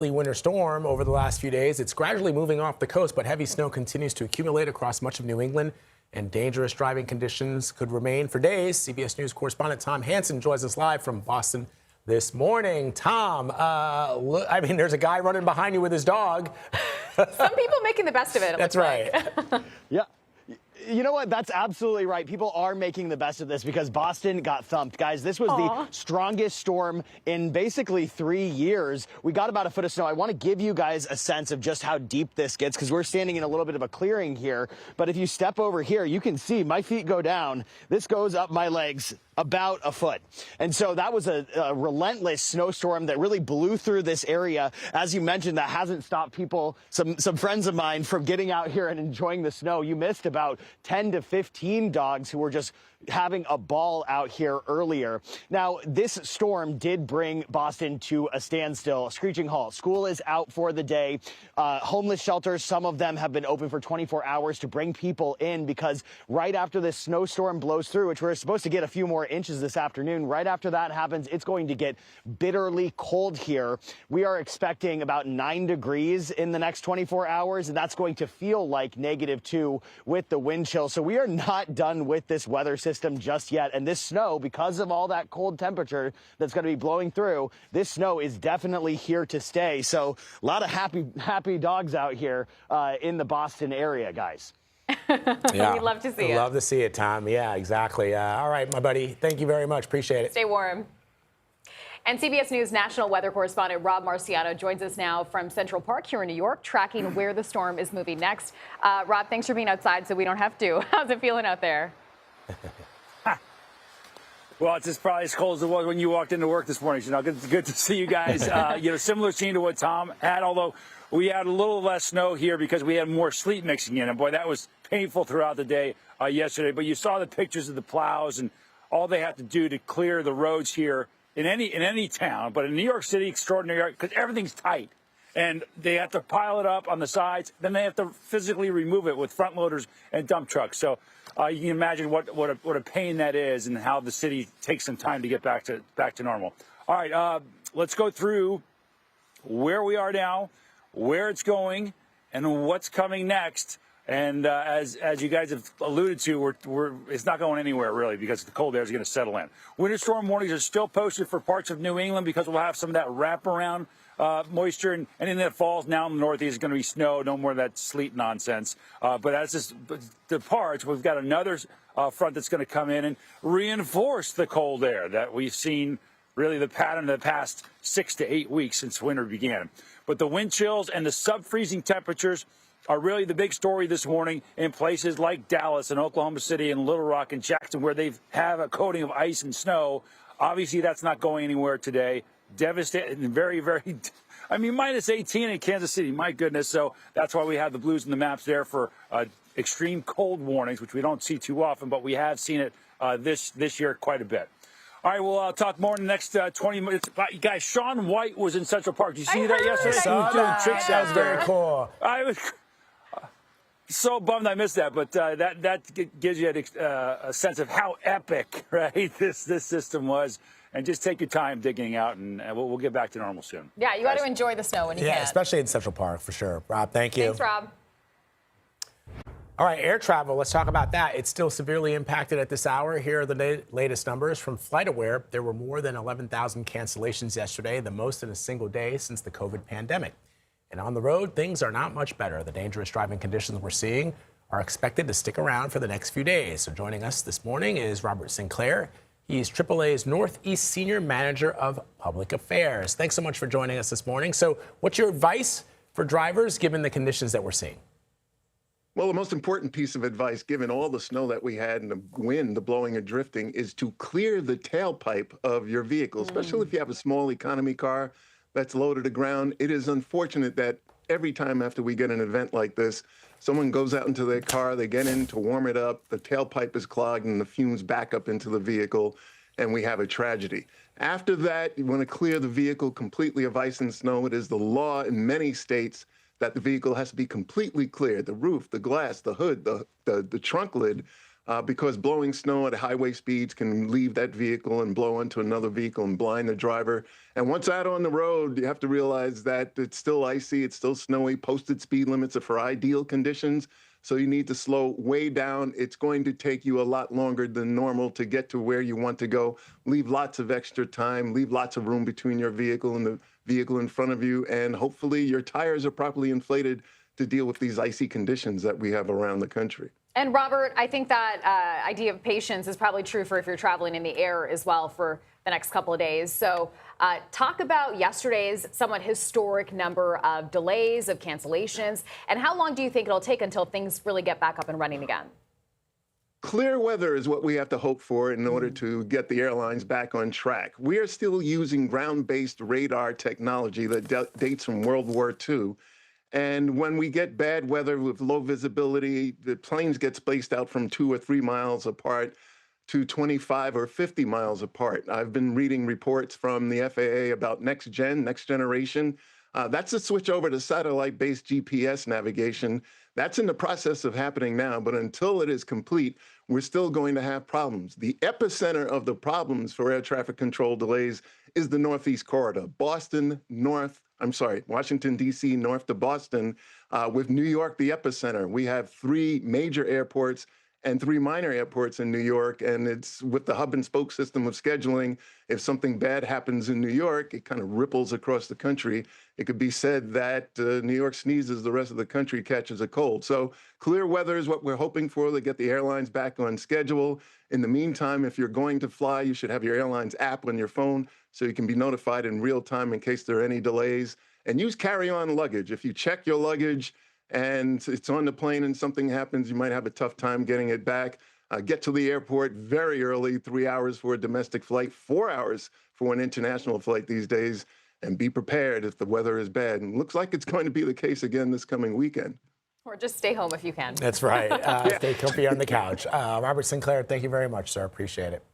winter storm over the last few days. It's gradually moving off the coast, but heavy snow continues to accumulate across much of New England, and dangerous driving conditions could remain for days. CBS News correspondent Tom Hanson joins us live from Boston this morning. Tom, look, there's a guy running behind you with his dog. Some people making the best of it. That's right. Yeah. You know what? That's absolutely right. People are making the best of this because Boston got thumped. Guys, this was the strongest storm in basically 3 years. We got about a foot of snow. I want to give you guys a sense of just how deep this gets because we're standing in a little bit of a clearing here. But if you step over here, you can see my feet go down. This goes up my legs about a foot. And so that was a relentless snowstorm that really blew through this area. As you mentioned, that hasn't stopped people, some friends of mine, from getting out here and enjoying the snow. You missed about 10 to 15 dogs who were just having a ball out here earlier. Now, this storm did bring Boston to a standstill, a screeching halt. School is out for the day. Homeless shelters, some of them have been open for 24 hours to bring people in because right after this snowstorm blows through, which we're supposed to get a few more inches this afternoon, right after that happens, it's going to get bitterly cold here. We are expecting about 9 degrees in the next 24 hours, and that's going to feel like -2 with the wind chill. So we are not done with this weather system just yet. And this snow, because of all that cold temperature that's going to be blowing through, this snow is definitely here to stay. So a lot of happy dogs out here in the Boston area, guys. Yeah. We'd love to see it. Love to see it, Tom. Yeah, exactly. All right, my buddy. Thank you very much. Appreciate it. Stay warm. And CBS News national weather correspondent Rob Marciano joins us now from Central Park here in New York, tracking where the storm is moving next. Rob, thanks for being outside so we don't have to. How's it feeling out there? Well, it's just probably as cold as it was when you walked into work this morning. So good to see you guys. Similar scene to what Tom had, although we had a little less snow here because we had more sleet mixing in. And boy, that was painful throughout the day yesterday. But you saw the pictures of the plows and all they have to do to clear the roads here in any town. But in New York City, extraordinary because everything's tight. And they have to pile it up on the sides. Then they have to physically remove it with front loaders and dump trucks. So you can imagine what a pain that is and how the city takes some time to get back to normal. All right, let's go through where we are now, where it's going, and what's coming next. And as you guys have alluded to, it's not going anywhere, really, because the cold air is going to settle in. Winter storm warnings are still posted for parts of New England because we'll have some of that wraparound moisture. And anything that falls now in the Northeast is going to be snow, no more of that sleet nonsense. But as this departs, we've got another front that's going to come in and reinforce the cold air that we've seen, really the pattern of the past 6 to 8 weeks since winter began. But the wind chills and the sub-freezing temperatures are really the big story this morning in places like Dallas and Oklahoma City and Little Rock and Jackson, where they have a coating of ice and snow. Obviously, that's not going anywhere today. Devastating, very, very, minus 18 in Kansas City. My goodness. So that's why we have the blues and the maps there for extreme cold warnings, which we don't see too often, but we have seen it this year quite a bit. All right, we'll talk more in the next 20 minutes. Guys, Shaun White was in Central Park. Did you see that yesterday? He was doing tricks out there. Very cool. I was so bummed I missed that, but that gives you a sense of how epic, right, this system was. And just take your time digging out, and we'll get back to normal soon. Yeah, you got to enjoy the snow when you can. Yeah, especially in Central Park, for sure. Rob, thank you. Thanks, Rob. All right, air travel, let's talk about that. It's still severely impacted at this hour. Here are the latest numbers from FlightAware. There were more than 11,000 cancellations yesterday, the most in a single day since the COVID pandemic. And on the road, things are not much better. The dangerous driving conditions we're seeing are expected to stick around for the next few days. So joining us this morning is Robert Sinclair. He's AAA's Northeast Senior Manager of Public Affairs. Thanks so much for joining us this morning. So what's your advice for drivers given the conditions that we're seeing? Well, the most important piece of advice, given all the snow that we had and the wind, the blowing and drifting, is to clear the tailpipe of your vehicle, especially if you have a small economy car that's low to the ground. It is unfortunate that every time after we get an event like this, someone goes out into their car, they get in to warm it up, the tailpipe is clogged and the fumes back up into the vehicle, and we have a tragedy. After that, you want to clear the vehicle completely of ice and snow. It is the law in many states that the vehicle has to be completely cleared. The roof, the glass, the hood, the trunk lid, because blowing snow at highway speeds can leave that vehicle and blow into another vehicle and blind the driver. And once out on the road, you have to realize that it's still icy, it's still snowy. Posted speed limits are for ideal conditions, so you need to slow way down. It's going to take you a lot longer than normal to get to where you want to go. Leave lots of extra time, leave lots of room between your vehicle and the vehicle in front of you, and hopefully your tires are properly inflated to deal with these icy conditions that we have around the country. And Robert, I think that idea of patience is probably true for if you're traveling in the air as well for the next couple of days. So talk about yesterday's somewhat historic number of delays, of cancellations, and how long do you think it'll take until things really get back up and running again? Clear weather is what we have to hope for in order to get the airlines back on track. We are still using ground-based radar technology that dates from World War II. And when we get bad weather with low visibility, the planes get spaced out from 2 or 3 miles apart to 25 or 50 miles apart. I've been reading reports from the FAA about next generation. That's a switch over to satellite-based GPS navigation. That's in the process of happening now, but until it is complete, we're still going to have problems. The epicenter of the problems for air traffic control delays is the Northeast corridor, Washington, D.C., north to Boston, with New York the epicenter. We have 3 major airports and 3 minor airports in New York, and it's with the hub and spoke system of scheduling. If something bad happens in New York, it kind of ripples across the country. It could be said that New York sneezes, the rest of the country catches a cold. So clear weather is what we're hoping for to get the airlines back on schedule. In the meantime, if you're going to fly, you should have your airline's app on your phone so you can be notified in real time in case there are any delays. And use carry-on luggage. If you check your luggage and it's on the plane and something happens, you might have a tough time getting it back. Get to the airport very early, 3 hours for a domestic flight, 4 hours for an international flight these days, and be prepared if the weather is bad. And it looks like it's going to be the case again this coming weekend. Or just stay home if you can. That's right. Stay comfy on the couch. Robert Sinclair, thank you very much, sir. Appreciate it.